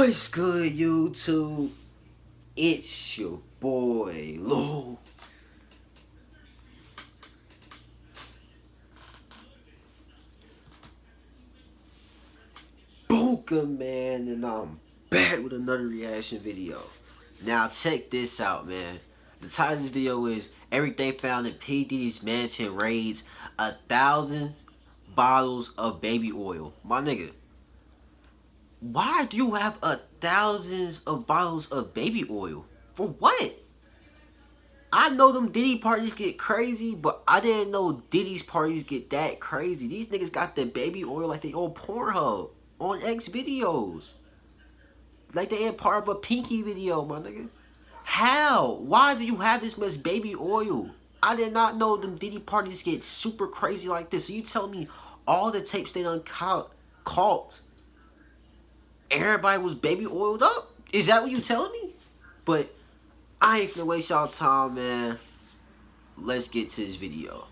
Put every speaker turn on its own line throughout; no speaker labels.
What's good, YouTube? It's your boy, Lube. Booker, man, and I'm back with another reaction video. Now, check this out, man. The title of this video is Everything Found in P. Diddy's Mansion Raids 1,000 Bottles of Baby Oil. My nigga, why do you have thousands of bottles of baby oil? For what? I know them Diddy parties get crazy, but I didn't know Diddy's parties get that crazy. These niggas got the baby oil like they on Pornhub, on X videos. Like they in part of a Pinky video, my nigga. How? Why do you have this much baby oil? I did not know them Diddy parties get super crazy like this. So you tell me all the tapes they done caught, everybody was baby oiled up? Is that what you telling me? But I ain't finna waste y'all time, man. Let's get to this video.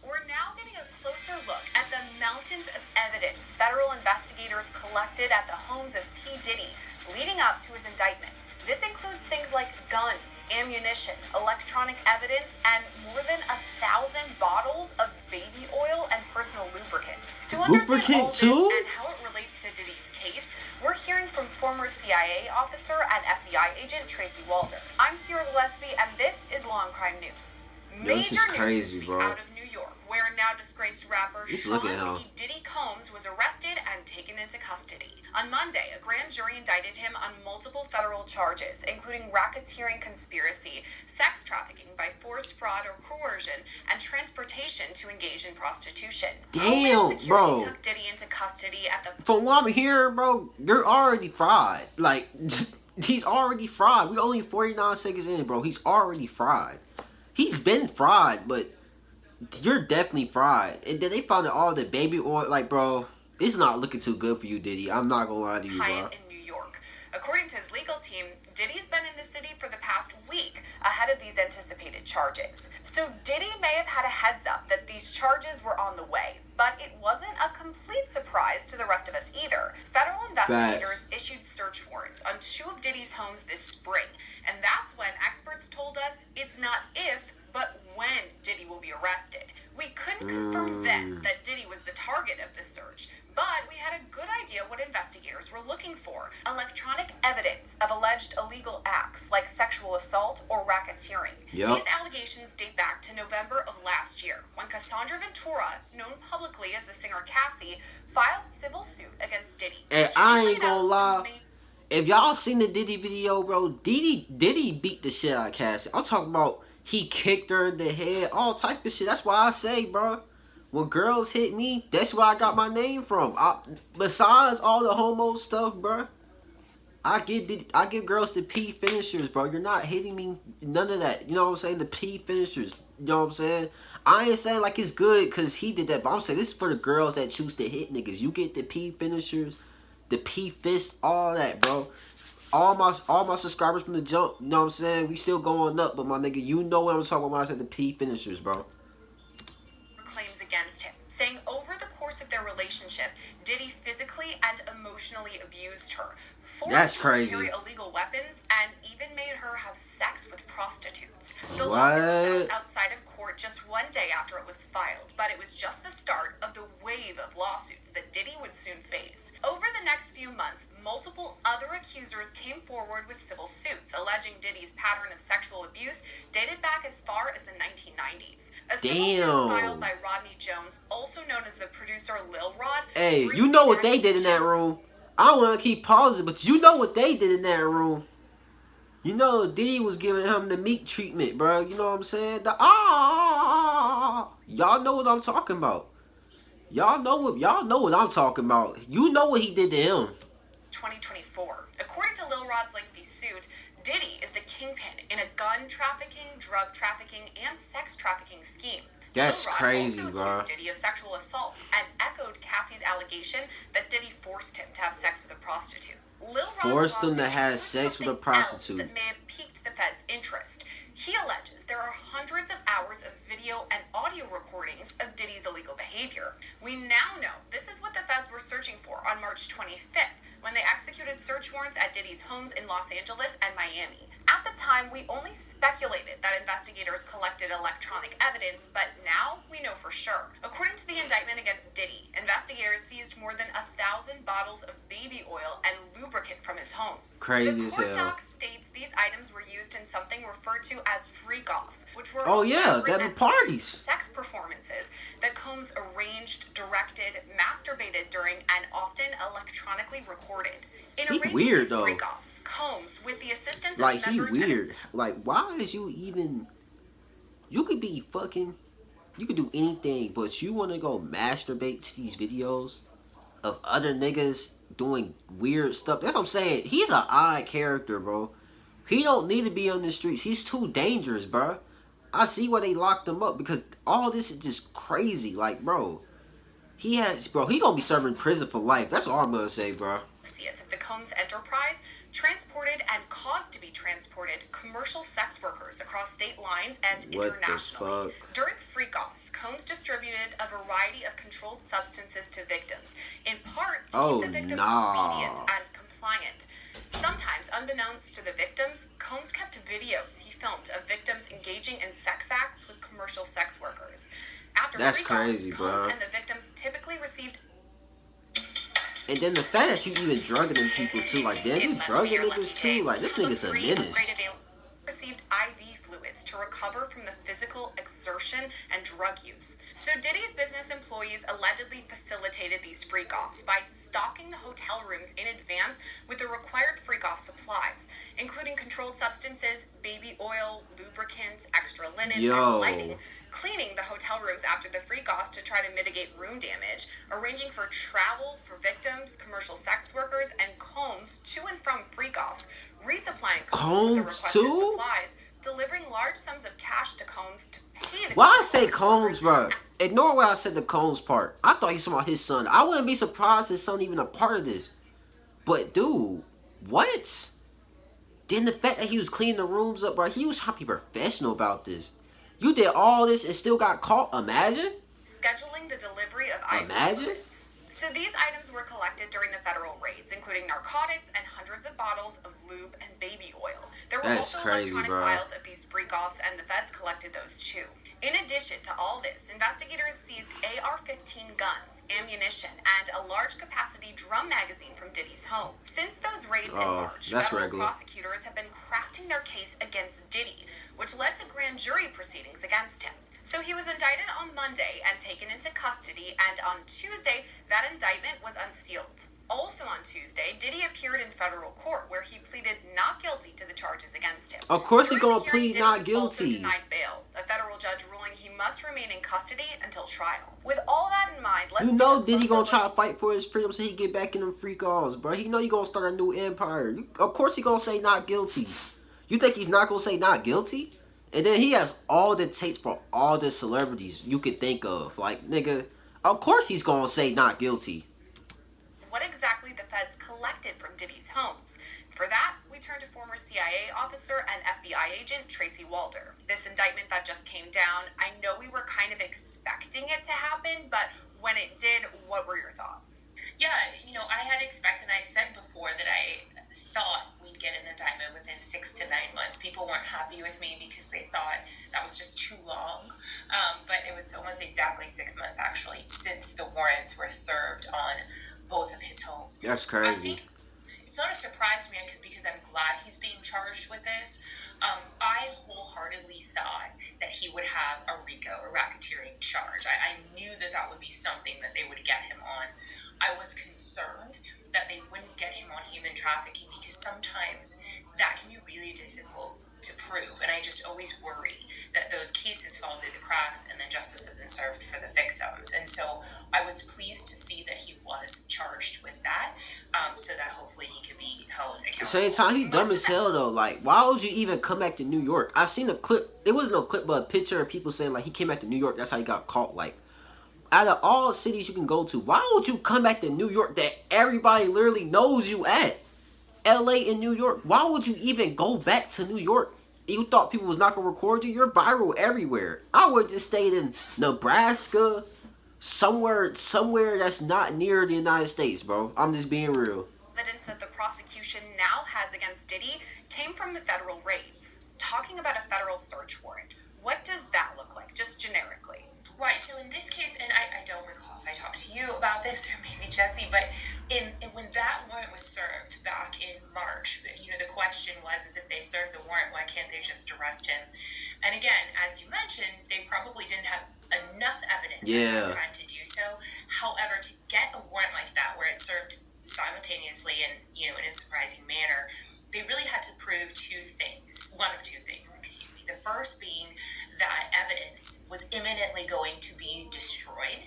We're now getting a closer look at the mountains of evidence federal investigators collected at the homes of P. Diddy leading up to his indictment. This includes things like guns, ammunition, electronic evidence, and more than 1,000 bottles of baby oil and personal lubricant. To understand all this and how it relates to Diddy's case, we're hearing from former CIA officer and FBI agent Tracy Walder. I'm Sierra Gillespie, and this is Law and Crime News. Major news this week out of New York, where now disgraced rapper Sean P. Diddy Combs was arrested and taken into custody. On Monday, a grand jury indicted him on multiple federal charges, including racketeering conspiracy, sex trafficking by force, fraud, or coercion, and transportation to engage in prostitution.
Damn, bro.
Took Diddy into custody at the...
From what I'm hearing, bro, you're already fried. Like, he's already fried. We only 49 seconds in, bro. He's already fried. He's been fried, but you're definitely fried. And then they found out all the baby oil. Like, bro, it's not looking too good for you, Diddy. I'm not gonna lie to you, bro.
In New York. According to his legal team, Diddy's been in the city for the past week ahead of these anticipated charges. So Diddy may have had a heads up that these charges were on the way, but it wasn't a complete surprise to the rest of us either. Federal investigators issued search warrants on 2 of Diddy's homes this spring, and that's when experts told us it's not if, but when Diddy will be arrested. We couldn't confirm then that Diddy was the target of the search, but we had a good idea what investigators were looking for: electronic evidence of alleged illegal acts like sexual assault or racketeering.
Yep.
These allegations date back to November of last year, when Cassandra Ventura, known publicly as the singer Cassie, filed civil suit against Diddy.
And I ain't gonna lie, if y'all seen the Diddy video, bro, Diddy beat the shit out of Cassie. I'm talking about he kicked her in the head, all type of shit. That's why I say, bro, when girls hit me, that's where I got my name from. Besides all the homo stuff, bro, I give girls the P finishers, bro. You're not hitting me, none of that. You know what I'm saying? The P finishers. You know what I'm saying? I ain't saying like it's good because he did that, but I'm saying this is for the girls that choose to hit niggas. You get the P finishers, the P fist, all that, bro. All my subscribers from the jump, you know what I'm saying? We still going up, but my nigga, you know what I'm talking about when I said the P finishers, bro.
Claims against him, saying over the course of their relationship, Diddy physically and emotionally abused her, forced her to carry illegal weapons, and even made her have sex with prostitutes. The lawsuit was filed outside of court just one day after it was filed, but it was just the start of the wave of lawsuits that Diddy would soon face. Over the next few months, multiple other accusers came forward with civil suits alleging Diddy's pattern of sexual abuse dated back as far as the 1990s. A civil suit filed by Rodney Jones, also known as the producer Lil Rod.
Hey, you know what they did in that room. I don't want to keep pausing, but you know what they did in that room. You know, Diddy was giving him the meat treatment, bro. You know what I'm saying? Y'all know what I'm talking about. Y'all know what I'm talking about. You know what he did to him.
2024. According to Lil Rod's lengthy suit, Diddy is the kingpin in a gun trafficking, drug trafficking, and sex trafficking scheme.
That's
Lil Rod
crazy,
also
bro.
accused Diddy of sexual assault and echoed Cassie's allegation that Diddy forced him to have sex with a prostitute. Lil
Forced him to have sex with a prostitute.
That may have piqued the Fed's interest. He alleges there are hundreds of hours of video and audio recordings of Diddy's illegal behavior. We now know this is what the feds were searching for on March 25th, when they executed search warrants at Diddy's homes in Los Angeles and Miami. At the time, we only speculated that investigators collected electronic evidence, but now we know for sure. According to the indictment against Diddy, investigators seized more than 1,000 bottles of baby oil and lubricant from his home.
Crazy
the
as
court
hell.
doc states these items were used in something referred to as freak-offs, which were
that were parties.
sex performances that Combs arranged, directed, masturbated during, and often electronically recorded. In
He
arranging
weird,
these
though.
freak-offs, Combs, with the assistance
Like,
of
he
members
weird. Like, why is you even... You could be fucking... You could do anything, but you want to go masturbate to these videos of other niggas doing weird stuff. That's what I'm saying. He's an odd character, bro. He don't need to be on the streets. He's too dangerous, bro. I see why they locked him up, because all this is just crazy. Like, bro, he gonna be serving prison for life. That's all I'm gonna say, bro.
associates of the Combs enterprise transported and caused to be transported commercial sex workers across state lines and
What the
internationally.
fuck?
During freak-offs, Combs distributed a variety of controlled substances to victims, in part to keep the victims obedient and compliant. Sometimes, unbeknownst to the victims, Combs kept videos he filmed of victims engaging in sex acts with commercial sex workers. After
That's
freak-offs,
crazy,
Combs
bro.
and the victims typically received.
And then the fact that you even drugging them people too, like, damn, you drugging niggas too, like, this nigga's a menace.
Received IV fluids to recover from the physical exertion and drug use. So Diddy's business employees allegedly facilitated these freak-offs by stocking the hotel rooms in advance with the required freak-off supplies, including controlled substances, baby oil, lubricant, extra linens, and lighting. Cleaning the hotel rooms after the freak-offs to try to mitigate room damage, arranging for travel for victims, commercial sex workers, and Combs to and from freak-offs, resupplying Combs with the requested supplies, delivering large sums of cash to Combs to pay the...
Why I say Combs, bro? Ignore what I said the Combs part. I thought he was talking about his son. I wouldn't be surprised his son even a part of this. But, dude, what? Then the fact that he was cleaning the rooms up, bro, he was trying to be professional about this. You did all this and still got caught? Imagine?
Scheduling the delivery of IV fluids. So these items were collected during the federal raids, including narcotics and hundreds of bottles of lube and baby oil. There were also electronic files of these freak-offs, and the feds collected those too. In addition to all this, investigators seized AR-15 guns, ammunition, and a large-capacity drum magazine from Diddy's home. Since those raids in March, federal prosecutors have been crafting their case against Diddy, which led to grand jury proceedings against him. So he was indicted on Monday and taken into custody, and on Tuesday, that indictment was unsealed. Also on Tuesday, Diddy appeared in federal court where he pleaded not guilty to the charges against him.
Of course he's gonna plead not guilty.
Also denied bail, a federal judge ruling he must remain in custody until trial. With all that in mind, let's
Diddy gonna try to fight for his freedom so he get back in them freak-offs, bro. He know you gonna start a new empire. Of course he gonna say not guilty. You think he's not gonna say not guilty? And then he has all the tapes for all the celebrities you could think of. Like, nigga, of course he's gonna say not guilty.
What exactly the feds collected from Diddy's homes. For that, we turn to former CIA officer and FBI agent Tracy Walder. This indictment that just came down, I know we were kind of expecting it to happen, but when it did, what were your thoughts?
Yeah, I had expected, and I'd said before that I thought we'd get an indictment within 6 to 9 months. People weren't happy with me because they thought that was just too long. But it was almost exactly 6 months, actually, since the warrants were served on both of his homes.
That's crazy.
I think it's not a surprise to me because I'm glad he's being charged with this. I wholeheartedly thought that he would have a RICO, a racketeering charge. I knew that would be something that they would get him on. I was concerned that they wouldn't get him on human trafficking because sometimes that can be really difficult to prove, and I just always worry that those cases fall through the cracks and then justice isn't served for the victims. And so I was pleased to see that he was charged with that, so that hopefully he could be held accountable.
At the same time, he dumb as hell though. Like, why would you even come back to New York? I seen a clip. It wasn't no clip, but a picture of people saying like he came back to New York. That's how he got caught. Like, out of all cities you can go to, why would you come back to New York that everybody literally knows you at? LA and New York. Why would you even go back to New York? You thought people was not gonna record you? You're viral everywhere. I would just stayed in Nebraska, somewhere that's not near the United States, bro. I'm just being real.
evidence that the prosecution now has against Diddy came from the federal raids. Talking about a federal search warrant, what does that look like, just generically?
Right, so in this case, and I don't recall if I talked to you about this or maybe Jesse, but when that warrant was served back in March, the question was, is if they served the warrant, why can't they just arrest him? And again, as you mentioned, they probably didn't have enough evidence at that time to do so. However, to get a warrant like that, where it's served simultaneously and, in a surprising manner, they really had to prove one of two things, excuse me. The first being that evidence was imminently going to be destroyed,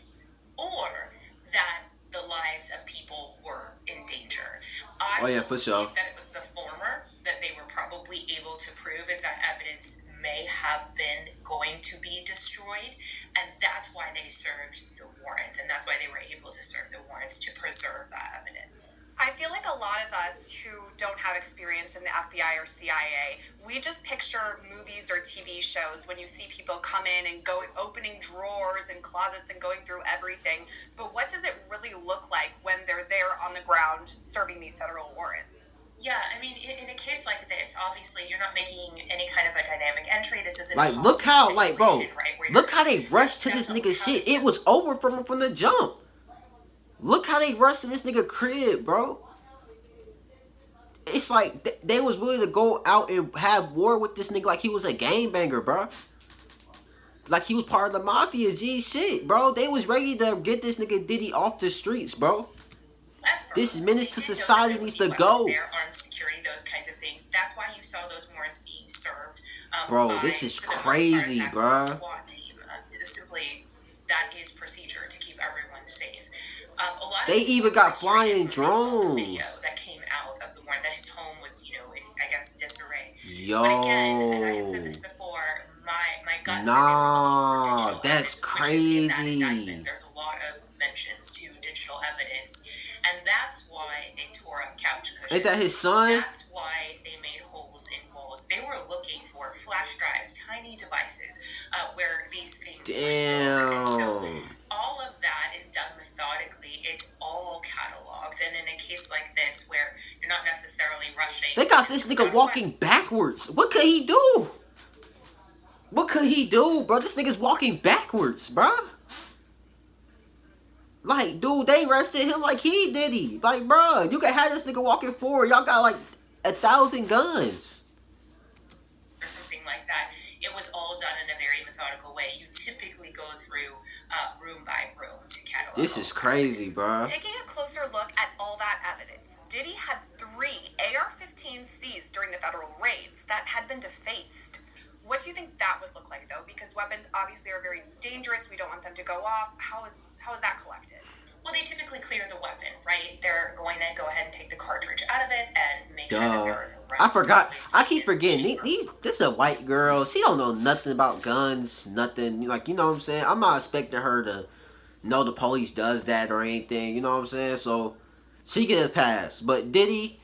or that the lives of people were in danger. I believe that it was the former that they were probably able to prove, is that evidence may have been going to be destroyed, and that's why they served the warrants, and that's why they were able to serve the warrants, to preserve that evidence.
I feel like a lot of us who don't have experience in the FBI or CIA, we just picture movies or TV shows when you see people come in and go opening drawers and closets and going through everything. But what does it really look like when they're there on the ground serving these federal warrants?
Yeah, I mean, in a case like this, obviously you're not making any kind of a dynamic entry. This isn't
like,
a
look how,
right,
look how they rushed to this nigga shit. It was over from the jump. Look how they rushed to this nigga crib, bro. It's like they was willing to go out and have war with this nigga like he was a gangbanger, bro. Like he was part of the mafia, G shit, bro. They was ready to get this nigga Diddy off the streets, bro. This menace to society needs to go.
Armed security, those kinds of things. That's why you saw those warrants being served.
Bro, this is crazy, bro.
SWAT team. Simply, that is procedure to keep everyone safe. A lot
they
of
even got flying drones.
Video that came out of the warrant that his home was, in, I guess, disarray.
Yo.
But again, and I had said this before, my gut said they were looking for digital
that's
evidence,
crazy.
Which is in that indictment. There's a lot of mentions to digital evidence, and that's why they tore up couch cushions.
Ain't that his son?
That's why they made holes in walls. They were looking for flash drives, tiny devices, where these things were stored. And so all of that is done methodically. It's all cataloged. And in a case like this, where you're not necessarily rushing,
they got this nigga walking backwards. What could he do? What could he do, bro? This nigga's walking backwards, bro. Like, dude, they arrested him like he Diddy. Like, bro, you could have this nigga walking forward. Y'all got like 1,000 guns.
Or something like that. It was all done in a very methodical way. You typically go through room by room to catalog.
This is crazy, bro.
Taking a closer look at all that evidence, Diddy had 3 AR-15s seized during the federal raids that had been defaced. What do you think that would look like, though? Because weapons obviously are very dangerous. We don't want them to go off. How is that collected?
Well, they typically clear the weapon, right? They're going to go ahead and take the cartridge out of it and make sure that there are no rounds.
I forgot. I keep forgetting. This is a white girl. She don't know nothing about guns. Nothing. Like, you know what I'm saying? I'm not expecting her to know the police does that or anything. You know what I'm saying? So, she get a pass. But Diddy...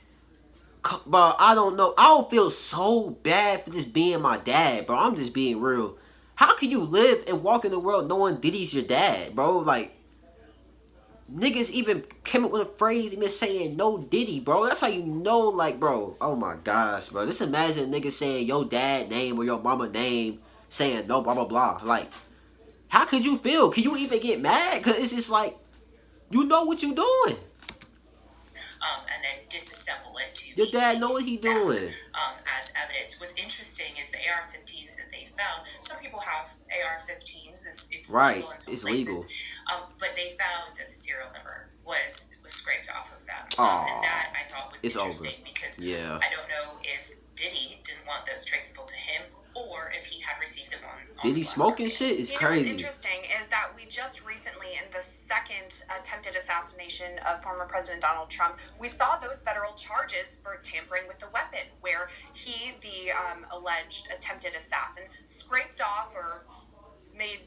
Bro, I don't know. I don't feel so bad for just being my dad, bro. I'm just being real. How can you live and walk in the world knowing Diddy's your dad, bro? Like, niggas even came up with a phrase even saying no Diddy, bro. That's how you know, like, bro. Oh my gosh, bro. Just imagine niggas saying your dad name or your mama name saying no blah blah blah. Like, how could you feel? Can you even get mad? Cause it's just like, you know what you doing.
And then disassemble it to
your dad know what he doing.
As evidence. What's interesting is the AR-15s that they found. Some people have AR-15s. It's
right.
legal in some
it's
places.
Legal.
But they found that the serial number was scraped off of them. And that I thought was interesting because I don't know if Diddy didn't want those traceable to him, or if he had received them on
Diddy smoking shit is crazy.
What's interesting is that we just recently, in the second attempted assassination of former President Donald Trump, we saw those federal charges for tampering with the weapon, where he, the alleged attempted assassin, scraped off or made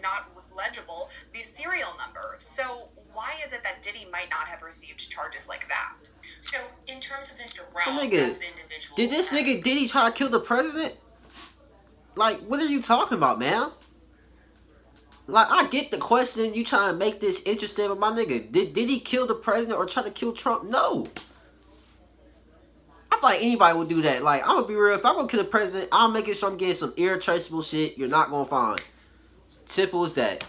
not legible the serial numbers. So why is it that Diddy might not have received charges like that?
So in terms of Mr. Ralph, as the individual,
did this nigga Diddy try to kill the president? Like, what are you talking about, man? Like, I get the question. You trying to make this interesting, but my nigga, did he kill the president or try to kill Trump? No. like anybody would do that. Like, I'm gonna be real. If I'm gonna kill the president, I'm making sure I'm getting some irretraceable shit you're not gonna find. Simple as that.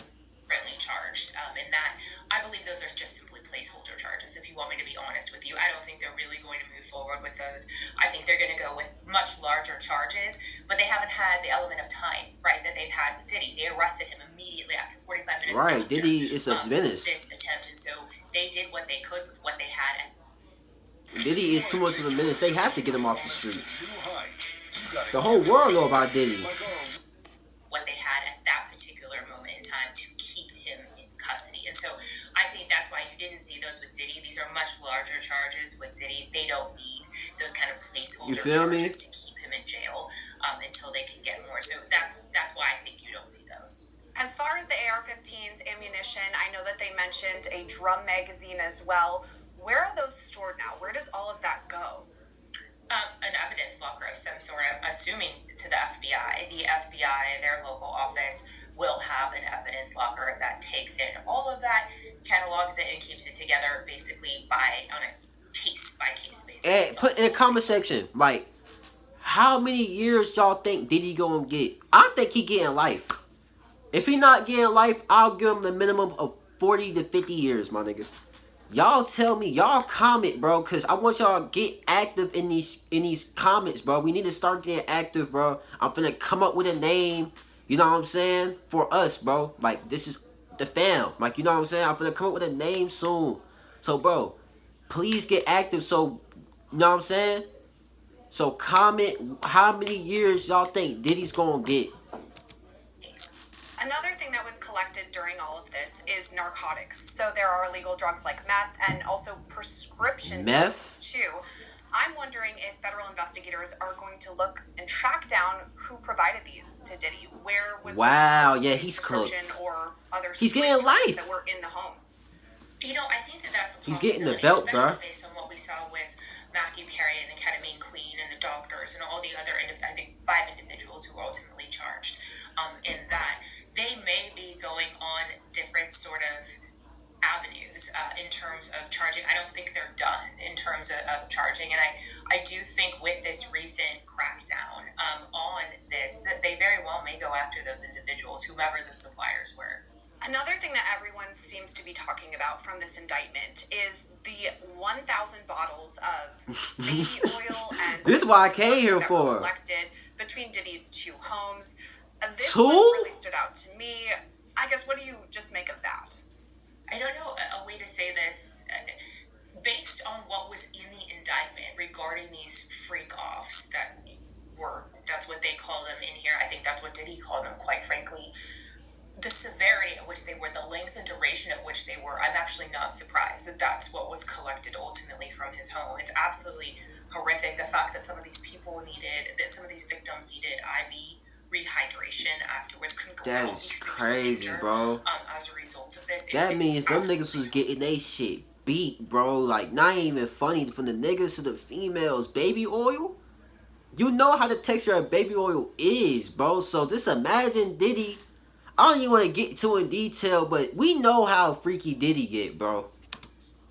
Currently charged in that. I believe those are just simply placeholder charges, if you want me to be honest with you. I don't think they're really going to move forward with those. I think they're going to go with much larger charges, but they haven't had the element of time, right, that they've had with Diddy. They arrested him immediately after 45 minutes
Right,
after
Diddy is a menace.
this attempt, and so they did what they could with what they had. And
Diddy is too much of a menace. They have to get him off the street. The whole world know about Diddy.
What they had at that particular moment in time to keep him in custody. And so I think that's why you didn't see those with Diddy. These are much larger charges with Diddy. They don't need those kind of placeholder charges to keep him in jail until they can get more. So that's why I think you don't see those.
As far as the AR-15s, ammunition, I know that they mentioned a drum magazine as well. Where are those stored now? Where does all of that go?
An evidence locker of some sort, I'm assuming to the FBI. The FBI, their local office, will have an evidence locker that takes in all of that, catalogs it, and keeps it together basically on a case-by-case basis.
And put in the comment section, like, how many years y'all think Diddy gonna get? I think he getting life. If he not getting life, I'll give him the minimum of 40 to 50 years, my nigga. Y'all tell me, y'all comment, bro, because I want y'all to get active in these comments, bro. We need to start getting active, bro. I'm finna come up with a name, you know what I'm saying, for us, bro. Like, this is the fam. Like, you know what I'm saying? I'm finna come up with a name soon. So, bro, please get active. So, you know what I'm saying? So, comment how many years y'all think Diddy's gonna get.
Another thing that was collected during all of this is narcotics. So there are illegal drugs like meth and also prescription drugs too. I'm wondering if federal investigators are going to look and track down who provided these to Diddy. Where was
he's
prescription or other
he's getting life
that were in the homes?
You know, I think that's a possibility.
He's getting the belt,
especially
bro.
Based on what we saw with Matthew Perry and the ketamine queen and the doctors and all the other, I think, 5 individuals who were ultimately charged in that. They may be going on different sort of avenues in terms of charging. I don't think they're done in terms of charging. And I do think with this recent crackdown on this, that they very well may go after those individuals, whomever the suppliers were.
Another thing that everyone seems to be talking about from this indictment is the 1,000 bottles of baby oil and
this is what I came here for.
Collected between Diddy's 2 homes. This
Two?
one really stood out to me. I guess, what do you just make of that?
I don't know a way to say this. Based on what was in the indictment regarding these freak-offs that's what they call them in here. I think that's what Diddy called them, quite frankly. The severity at which they were, the length and duration at which they were, I'm actually not surprised that that's what was collected ultimately from his home. It's absolutely horrific. The fact that some of these victims needed IV rehydration afterwards, couldn't go home because they were so injured,
bro.
As a result of this.
That means them niggas was getting they shit beat, bro. Like, not even funny, from the niggas to the females. Baby oil? You know how the texture of baby oil is, bro. So just imagine Diddy. I don't even want to get too in detail, but we know how freaky Diddy get, bro.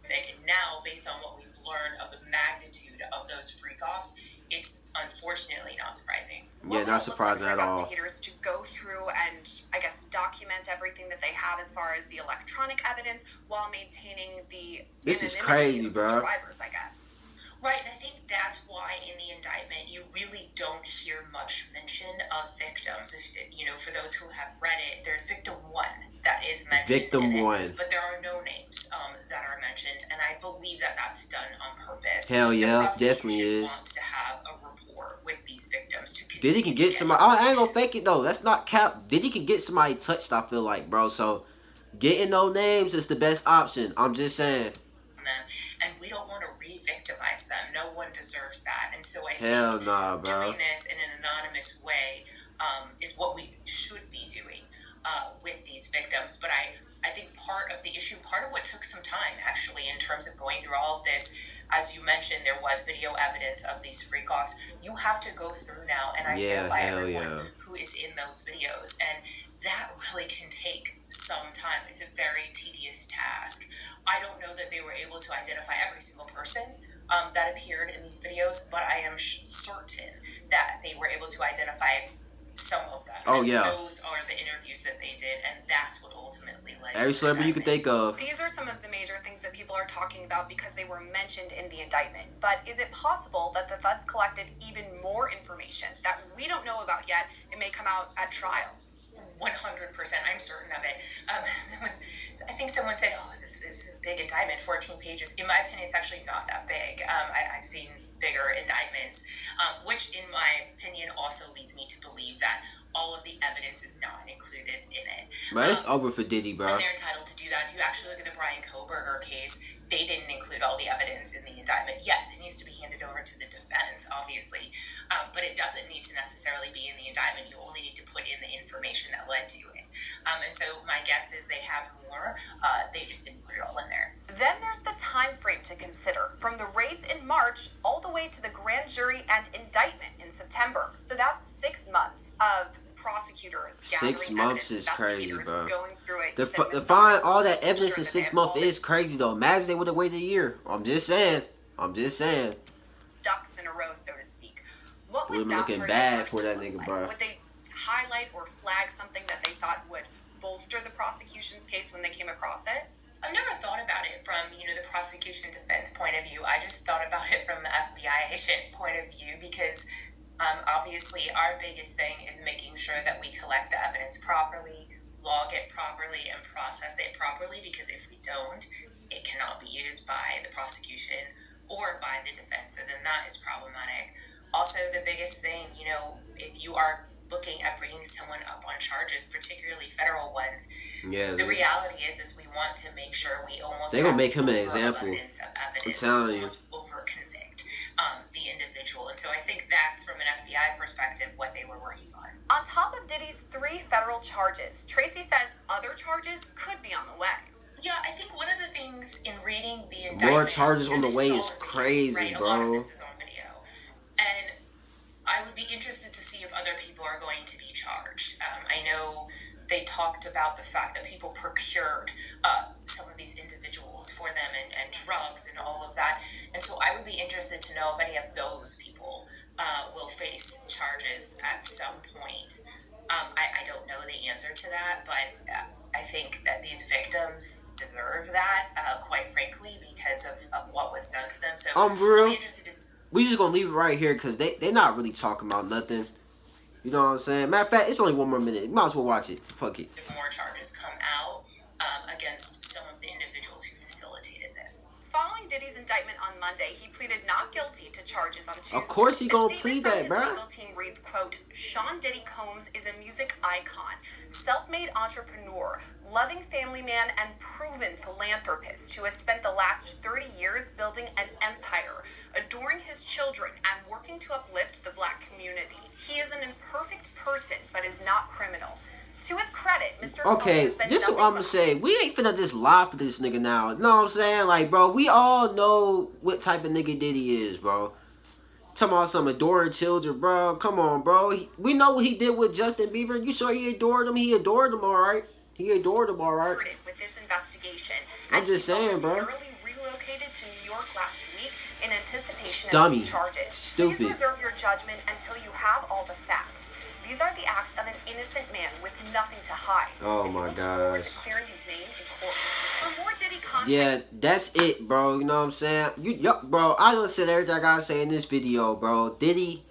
And now, based on what we've learned of the magnitude of those freak-offs, it's unfortunately not surprising.
Yeah, not surprising at all.
Investigators to go through and, I guess, document everything that they have as far as the electronic evidence while maintaining the
this is
anonymity
crazy,
of the
bro.
survivors, I guess.
Right, and I think that's why in the indictment you really don't hear much mention of victims. For those who have read it, there's victim 1 that is mentioned.
Victim 1.
But there are no names that are mentioned, and I believe that that's done on purpose.
Hell yeah,
the
definitely is.
Wants to have a rapport with these victims to continue.
Diddy can get somebody. I ain't gonna fake it though. That's not cap. Diddy can get somebody touched. I feel like, bro. So getting no names is the best option. I'm just saying.
Them, and we don't want to re-victimize them. No one deserves that. And so I think doing this in an anonymous way is what we should be doing with these victims. But I think part of the issue, part of what took some time actually in terms of going through all of this, as you mentioned, there was video evidence of these freak-offs. You have to go through now and identify everyone who is in those videos. And that really can take some time. It's a very tedious task. I don't know that they were able to identify every single person that appeared in these videos, but I am certain that they were able to identify some of them.
Oh,
and
yeah.
Those are the interviews that they did, and that's what ultimately led
Every
to
celebrity you could think of.
These are some of the major things that people are talking about because they were mentioned in the indictment. But is it possible that the feds collected even more information that we don't know about yet? It may come out at trial.
100%, I'm certain of it. I think someone said, "Oh, this is a big indictment, 14 pages." In my opinion, it's actually not that big. I've seen bigger indictments, which, in my opinion, also leads me to believe that all of the evidence is not included in it.
But it's over for Diddy, bro.
And they're entitled to do that. If you actually look at the Brian Koberger case, they didn't include all the evidence in the indictment. Yes, it needs to be handed over to the defense, obviously, but it doesn't need to necessarily be in the indictment. You only need to put in the information that led to it. And so my guess is they have more. They just didn't put it all in there.
Then there's the time frame to consider, from the raids in March all the way to the grand jury and indictment in September. So that's 6 months of prosecutors gathering
6 months
evidence,
is crazy,
investigators
bro.
going through it.
To find all that evidence in
that
6
they have
months
all the
is crazy, though. Imagine they would have waited a year. I'm just saying.
ducks in a row, so to speak. What would
Would've been
that
looking
part of
bad
March
for that
look
nigga,
like?
bro.
Would they highlight or flag something that they thought would bolster the prosecution's case when they came across it?
I've never thought about it from, the prosecution and defense point of view. I just thought about it from the FBI agent point of view because obviously our biggest thing is making sure that we collect the evidence properly, log it properly, and process it properly, because if we don't, it cannot be used by the prosecution or by the defense. So then that is problematic. Also, the biggest thing, if you are looking at bringing someone up on charges, particularly federal ones, the reality is we want to make sure we almost
They're gonna make him an example.
Abundance of evidence,
I'm telling you.
almost over convict the individual. And so I think that's, from an FBI perspective, what they were working on.
On top of Diddy's 3 federal charges, Tracy says other charges could be on the way.
Yeah, I think one of the things in reading the indictment...
More charges on the
this
way
all
is
on video,
crazy,
right?
bro.
A lot of this is on video. And I would be interested to see if other people are going to be charged. I know they talked about the fact that people procured some of these individuals for them and drugs and all of that. And so I would be interested to know if any of those people will face charges at some point. I don't know the answer to that, but I think that these victims deserve that, quite frankly, because of what was done to them. So
I'll be
interested to...
We just gonna leave it right here because they not really talking about nothing. You know what I'm saying? Matter of fact, it's only 1 more minute. You might as well watch it. Fuck it.
If more charges come out against some of the individuals who facilitated this.
Following Diddy's indictment on Monday, he pleaded not guilty to charges on Tuesday.
Of course he gonna
A
plead
statement
that,
from
bro.
his legal team reads, quote, Sean Diddy Combs is a music icon, self-made entrepreneur, loving family man, and proven philanthropist who has spent the last 30 years building an empire, adoring his children, and working to uplift the black community. He is an imperfect person, but is not criminal. To his credit, Mr.
Okay,
Combs has been
this is what I'm gonna say. We ain't finna just lie for this nigga now. You know what I'm saying? Like, bro, we all know what type of nigga Diddy is, bro. Talking about some adoring children, bro. Come on, bro. We know what he did with Justin Bieber. You sure he adored him? He adored him, alright. He adored him, alright.
With this investigation,
I'm just saying, bro.
Voluntarily relocated to New York last week in anticipation
Dummy.
of these charges.
Stupid.
Please reserve your judgment until you have all the facts. These are the acts of an innocent man with nothing to hide.
Oh
And he
my
looks forward
gosh.
to clearing his name in court. For more Diddy content,
Yeah, that's it, bro. You know what I'm saying? Bro, I done said everything I gotta say in this video, bro. Diddy